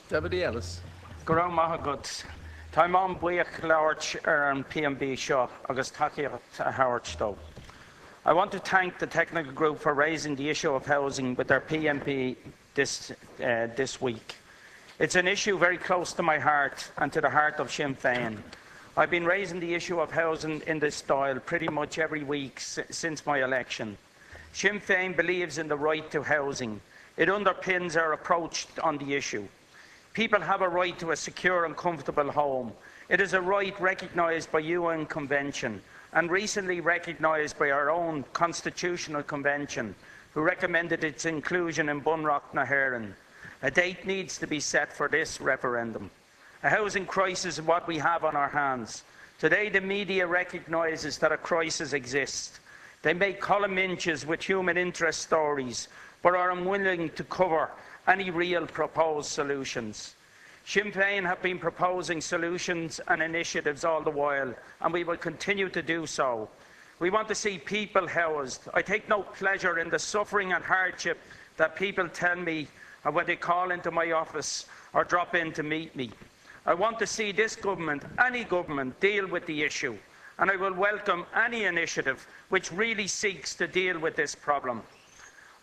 Dessie Ellis. Go raibh maith agat. Tá an buíoch labhairt ar an PMB seo agus takeíocht a thabhairt dó. I want to thank the technical group for raising the issue of housing with their PMB this week. It's an issue very close to my heart and to the heart of Sinn Féin. I've been raising the issue of housing in this style pretty much every week since my election. Sinn Féin believes in the right to housing. It underpins our approach on the issue. People have a right to a secure and comfortable home. It is a right recognised by UN Convention and recently recognised by our own Constitutional Convention, who recommended its inclusion in Bunreacht na hÉireann. A date needs to be set for this referendum. A housing crisis is what we have on our hands. Today, the media recognises that a crisis exists. They make column inches with human interest stories, but are unwilling to cover any real proposed solutions. Sinn Féin have been proposing solutions and initiatives all the while, and we will continue to do so. We want to see people housed. I take no pleasure in the suffering and hardship that people tell me when they call into my office or drop in to meet me. I want to see this government, any government, deal with the issue, and I will welcome any initiative which really seeks to deal with this problem.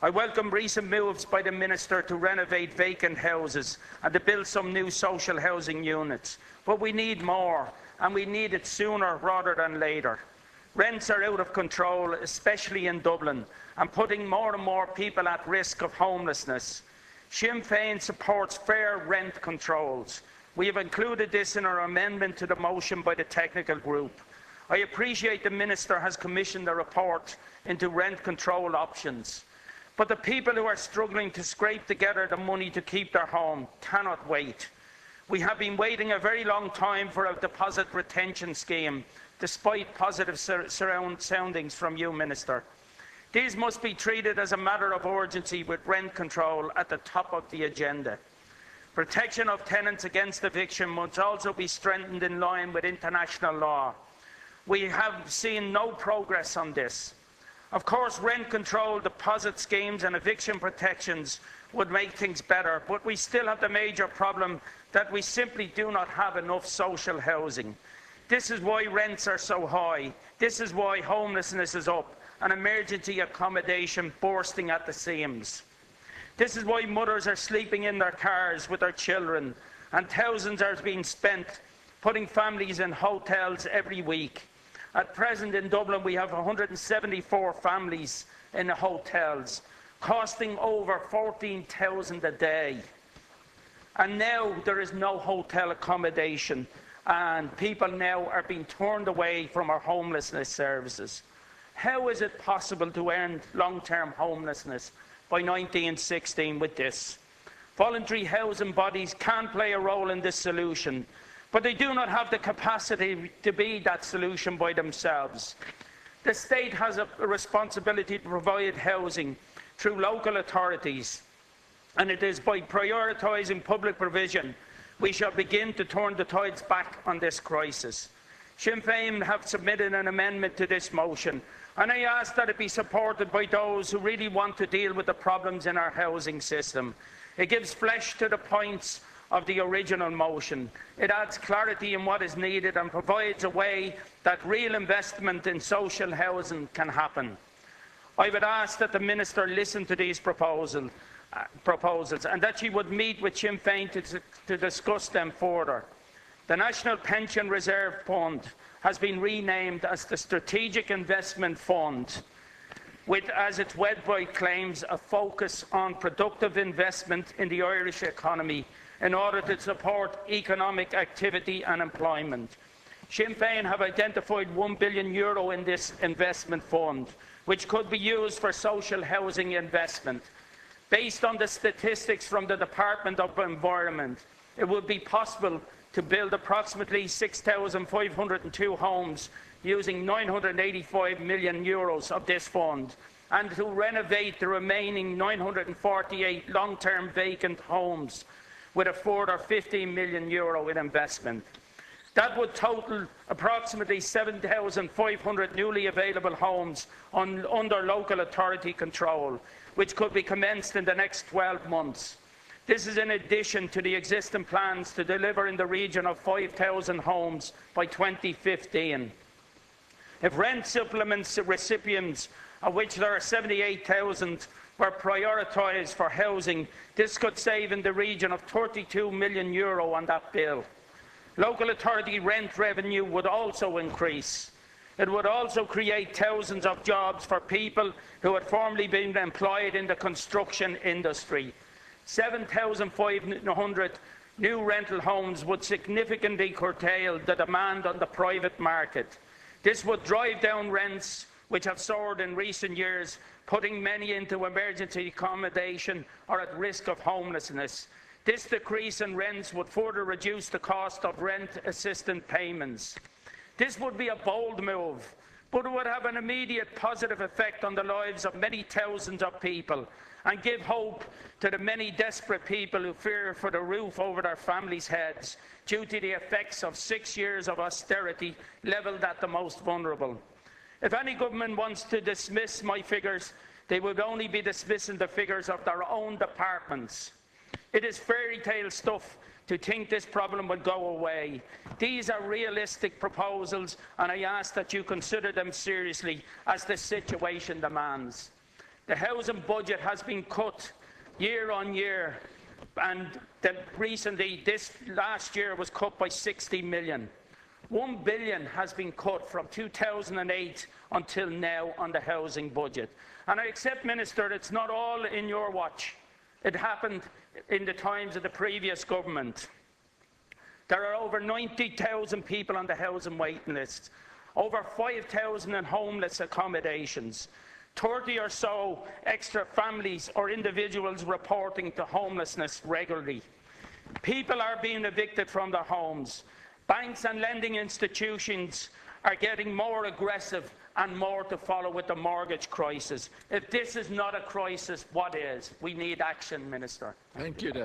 I welcome recent moves by the Minister to renovate vacant houses and to build some new social housing units. But we need more, and we need it sooner rather than later. Rents are out of control, especially in Dublin, and putting more and more people at risk of homelessness. Sinn Féin supports fair rent controls. We have included this in our amendment to the motion by the technical group. I appreciate the Minister has commissioned a report into rent control options. But the people who are struggling to scrape together the money to keep their home cannot wait. We have been waiting a very long time for a deposit retention scheme, despite positive soundings from you, Minister. These must be treated as a matter of urgency with rent control at the top of the agenda. Protection of tenants against eviction must also be strengthened in line with international law. We have seen no progress on this. Of course, rent control, deposit schemes and eviction protections would make things better, but we still have the major problem that we simply do not have enough social housing. This is why rents are so high. This is why homelessness is up and emergency accommodation bursting at the seams. This is why mothers are sleeping in their cars with their children, and thousands are being spent putting families in hotels every week. At present in Dublin, we have 174 families in the hotels, costing over 14,000 a day. And now there is no hotel accommodation, and people now are being turned away from our homelessness services. How is it possible to end long-term homelessness by 1916 with this? Voluntary housing bodies can play a role in this solution, but they do not have the capacity to be that solution by themselves. The state has a responsibility to provide housing through local authorities, and it is by prioritising public provision we shall begin to turn the tides back on this crisis. Sinn Féin have submitted an amendment to this motion, and I ask that it be supported by those who really want to deal with the problems in our housing system. It gives flesh to the points of the original motion. It adds clarity in what is needed and provides a way that real investment in social housing can happen. I would ask that the Minister listen to these proposals and that she would meet with Sinn Féin to discuss them further. The National Pension Reserve Fund has been renamed as the Strategic Investment Fund, with, as its website claims, a focus on productive investment in the Irish economy in order to support economic activity and employment. Sinn Féin have identified €1 billion in this investment fund, which could be used for social housing investment. Based on the statistics from the Department of Environment, it would be possible to build approximately 6,502 homes using €985 million of this fund, and to renovate the remaining 948 long-term vacant homes with a further €15 million in investment. That would total approximately 7,500 newly available homes under local authority control, which could be commenced in the next 12 months. This is in addition to the existing plans to deliver in the region of 5,000 homes by 2015. If rent supplements recipients, of which there are 78,000, were prioritised for housing, this could save in the region of €32 million on that bill. Local authority rent revenue would also increase. It would also create thousands of jobs for people who had formerly been employed in the construction industry. 7,500 new rental homes would significantly curtail the demand on the private market. This would drive down rents, which have soared in recent years, putting many into emergency accommodation or at risk of homelessness. This decrease in rents would further reduce the cost of rent assistance payments. This would be a bold move, but it would have an immediate positive effect on the lives of many thousands of people and give hope to the many desperate people who fear for the roof over their families' heads due to the effects of 6 years of austerity levelled at the most vulnerable. If any government wants to dismiss my figures, they would only be dismissing the figures of their own departments. It is fairy tale stuff to think this problem will go away. These are realistic proposals, and I ask that you consider them seriously as the situation demands. The housing budget has been cut year on year, and recently, this last year, was cut by 60 million. 1 billion has been cut from 2008 until now on the housing budget. And I accept, Minister, it's not all in your watch. It happened in the times of the previous government. There are over 90,000 people on the housing waiting list, over 5,000 in homeless accommodations, 30 or so extra families or individuals reporting to homelessness regularly. People are being evicted from their homes. Banks and lending institutions are getting more aggressive and more to follow with the mortgage crisis. If this is not a crisis, what is? We need action, Minister. Thank you, Deputy.